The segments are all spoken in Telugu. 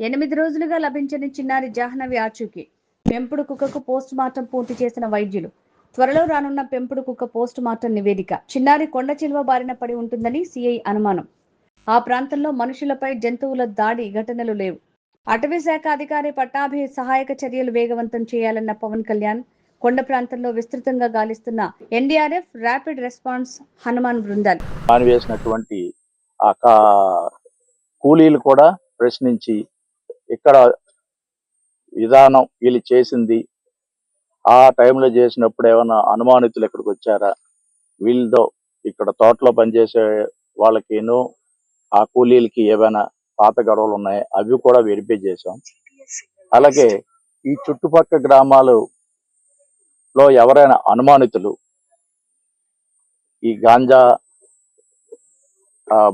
8 రోజులుగా లభించని చిన్నారి జాహ్నవి ఆచూకీ. పెంపుడు కుక్కకు పోస్ట్ మార్టం పూర్తి చేసిన వైద్యులు. త్వరలో రానున్న పెంపుడు కుక్క పోస్ట్ మార్టం నివేదిక. చిన్నారి కొండ చిలువ బారిన పడి ఉంటుందని సిఐ అనుమానం. ఆ ప్రాంతంలో మనుషులపై జంతువుల దాడి ఘటనలు లేవు. అటవీ శాఖ అధికారి పట్టాభి సహాయక చర్యలు వేగవంతం చేయాలన్న పవన్ కళ్యాణ్. కొండ ప్రాంతంలో విస్తృతంగా గాలిస్తున్న ఎన్డీఆర్ఎఫ్, ర్యాపిడ్ రెస్పాన్స్, హనుమాన్ బృందాలు. వేసినటువంటి కూలీలు కూడా ప్రశ్నించి ఇక్కడ విధానం వీళ్ళు చేసింది ఆ టైంలో చేసినప్పుడు ఏమైనా అనుమానితులు ఇక్కడికి వచ్చారా, వీళ్ళతో ఇక్కడ తోటలో పనిచేసే వాళ్ళకిను ఆ కూలీలకి ఏమైనా పాత గొడవలు ఉన్నాయా అవి కూడా వెరిఫై చేశాం. అలాగే ఈ చుట్టుపక్కల గ్రామాలలో ఎవరైనా అనుమానితులు ఈ గాంజా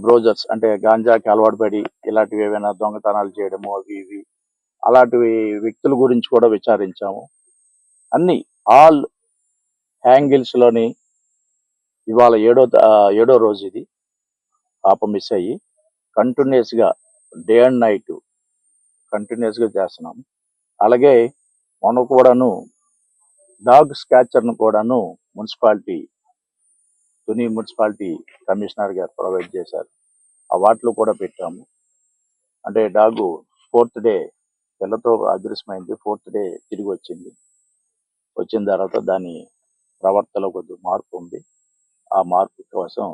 బ్రోజర్స్ అంటే గాంజాకి అలవాటు పడి ఇలాంటివి ఏవైనా దొంగతనాలు చేయడము అవి ఇవి అలాంటివి వ్యక్తుల గురించి కూడా విచారించాము. అన్ని ఆల్ యాంగిల్స్ లోని ఇవాళ ఏడో రోజు ఇది పాప మిస్ అయ్యి కంటిన్యూస్ గా డే అండ్ నైట్ కంటిన్యూస్ గా చేస్తున్నాము. అలాగే మొన్న కూడాను డాగ్ స్కాచర్ ను కూడాను తుని మున్సిపాలిటీ కమిషనర్ గారు ప్రొవైడ్ చేశారు. ఆ వాటిలో కూడా పెట్టాము. అంటే డాగు 4th డే పిల్లతో అదృశ్యమైంది. 4th డే తిరిగి వచ్చిన తర్వాత దాని ప్రవర్తనలో కొద్దిగా మార్పు ఉంది. ఆ మార్పు కోసం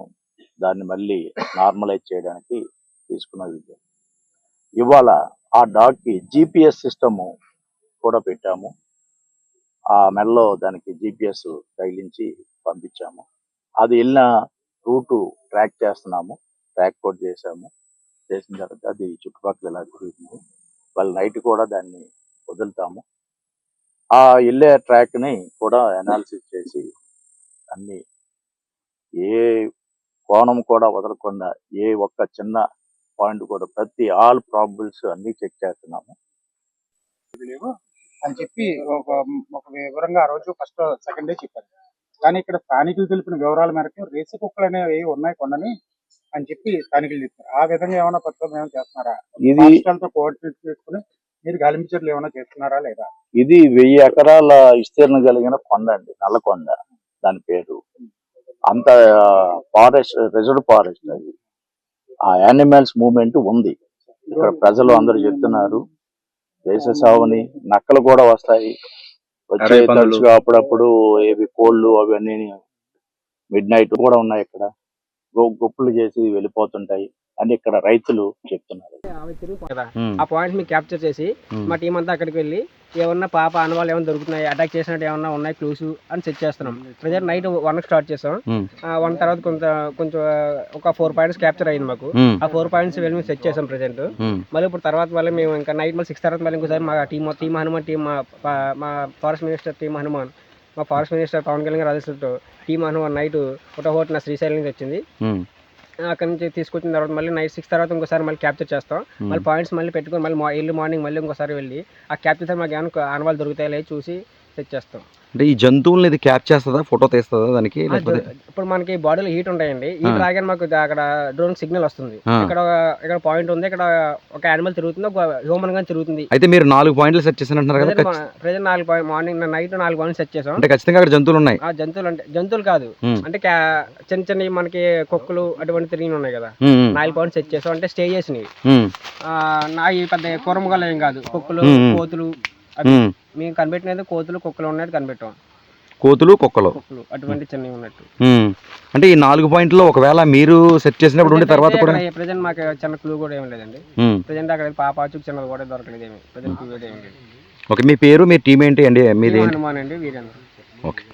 దాన్ని మళ్ళీ నార్మలైజ్ చేయడానికి తీసుకున్నది. ఇవాళ ఆ డాగ్ కి GPS సిస్టమ్ కూడా పెట్టాము. ఆ మెడలో దానికి GPS తగిలించి పంపించాము. అది వెళ్ళిన రూటు ట్రాక్ చేస్తున్నాము. ట్రాక్ కూడా చేసాము. చేసిన తర్వాత అది చుట్టుపక్కల ఎలా తిరుగుతుంది. వాళ్ళ నైట్ కూడా దాన్ని వదులుతాము. ఆ వెళ్ళే ట్రాక్ ని కూడా అనాలిసిస్ చేసి అన్ని ఏ కోణం కూడా వదలకుండా ఏ ఒక్క చిన్న పాయింట్ కూడా ప్రతి ఆల్ ప్రాబబుల్స్ అన్ని చెక్ చేస్తున్నాము అని చెప్పి ఒక వివరంగా ఆ రోజు ఫస్ట్ సెకండ్ డే చెప్పారు. కానీ ఇక్కడ స్థానికులు తెలిపిన వివరాల మేరకు రేసు కుక్కలు అనేవి ఉన్నాయి కొండని అని చెప్పి స్థానికులు చెప్పారు. ఆ విధంగా ఏమైనా పరిశోధన ఏమైనా చేస్తున్నారా? రాష్ట్రాలతో కోఆర్డినేట్ చేసుకుని మీరు గాలింపు చర్యలు ఏమైనా చేస్తున్నారా లేదా? ఇది 1000 ఎకరాల విస్తీర్ణం కలిగిన కొండ అండి, నల్లకొండ దాని పేరు. అంత ఫారెస్ట్, రిజర్వ్ ఫారెస్ట్. అది ఆ యానిమల్స్ మూవ్మెంట్ ఉంది ఇక్కడ. ప్రజలు అందరూ చెప్తున్నారు దేశ సాగుని నక్కలు కూడా వస్తాయి, వచ్చే తరచుగా అప్పుడప్పుడు ఏవి కోళ్ళు అవన్నీ మిడ్ నైట్ కూడా ఉన్నాయి ఇక్కడ. గుప్పులు చేసి వెళ్ళిపోతుంటాయి అని ఇక్కడ రైతులు చెప్తున్నారు. ఆ పాయింట్ మీకు క్యాప్చర్ చేసి మా టీం అంతా అక్కడికి వెళ్ళి ఏమన్నా పాప అనువాళ్ళు ఏమైనా దొరుకుతున్నాయి, అటాక్ చేసినట్టు ఏమన్నా ఉన్నాయి క్లూస్ అని సెట్ చేస్తున్నాం. ప్రజెంట్ నైట్ 1 స్టార్ట్ చేసాం. 1 తర్వాత కొంచెం ఒక 4 పాయింట్స్ క్యాప్చర్ అయింది మాకు. ఆ 4 పాయింట్స్ వెళ్ళి మేము సెట్ చేసాం ప్రజెంట్. మళ్ళీ ఇప్పుడు తర్వాత మళ్ళీ మేము ఇంకా నైట్ మళ్ళీ 6 తర్వాత మళ్ళీ ఇంకోసారి మా టీం హనుమాన్ టీం మా ఫారెస్ట్ మినిస్టర్ టీం హనుమాన్, మా ఫారెస్ట్ మినిస్టర్ పవన్ కళ్యాణ్ గారు ఆదేశంతో టీం హనుమాన్ నైట్ ఒకటి శ్రీశైలం నుంచి వచ్చింది. అక్కడ నుంచి తీసుకొచ్చిన తర్వాత మళ్ళీ నైట్ 6 తర్వాత ఇంకోసారి మళ్ళీ క్యాప్చర్ చేస్తాం. మళ్ళీ పాయింట్స్ మళ్ళీ పెట్టుకొని మళ్ళీ ఎర్లీ మార్నింగ్ మళ్ళీ ఇంకోసారి వెళ్ళి ఆ క్యాప్చర్ మాకు ఏమైనా ఆనవాళ్ళు దొరుకుతాయి చూసి సెట్ చేస్తాం. అంటే ఈ జంతువుల్ని ఇది క్యాప్ చేస్తుందా, ఫోటో తీస్తుందా దానికి? ఇప్పుడు మనకి బాడీలో హీట్ ఉంటాయండి. హీట్ రాగానే మాకు అక్కడ డ్రోన్ సిగ్నల్ వస్తుంది. ఇక్కడ పాయింట్ ఉంది, ఇక్కడ ఒక యానిమల్ తిరుగుతుంది, ఒక హ్యూమన్ గా తిరుగుతుంది. అయితే మీరు 4 పాయింట్లు సెట్ చేసినట్టున్నారు కదా? ప్రెజెంట్ 4 పాయింట్ మార్నింగ్ నైట్ 4 పాయింట్లు సెట్ చేసాం. అంటే ఖచ్చితంగా అక్కడ జంతువులు ఉన్నాయి. జంతువులు కాదు, అంటే చిన్న మనకి కుక్కలు అటువంటి తిరిగి ఉన్నాయి కదా. 4 పాయింట్స్ సెట్ చేసాం. అంటే స్టే చేసినవి పెద్ద కూరమగలు ఏం కాదు, కుక్కలు కోతులు మేము కనిపెట్టినది. కోతులు కుక్కలు ఉన్నట్టు కనిపెట్టాం. కోతులు కుక్కలు అటువంటి చిన్నవి ఉన్నట్టు. అంటే ఈ 4 పాయింట్లో ఒకవేళ మీరు సెట్ చేసినప్పుడు ఉండే తర్వాత కూడా ప్రెజెంట్ మాకు చిన్న క్లూ కూడా ఏం లేదండి. ప్రెజెంట్ అక్కడ పాపాచుకు చిన్నది కూడా దొరకలేదు. ప్రెజెంట్ క్లూ ఏమి లేదు. ఓకే, మీ పేరు, మీ టీం ఏంటి అండి? మీది హనుమాన్ అండి, వీరేంద్ర. ఓకే.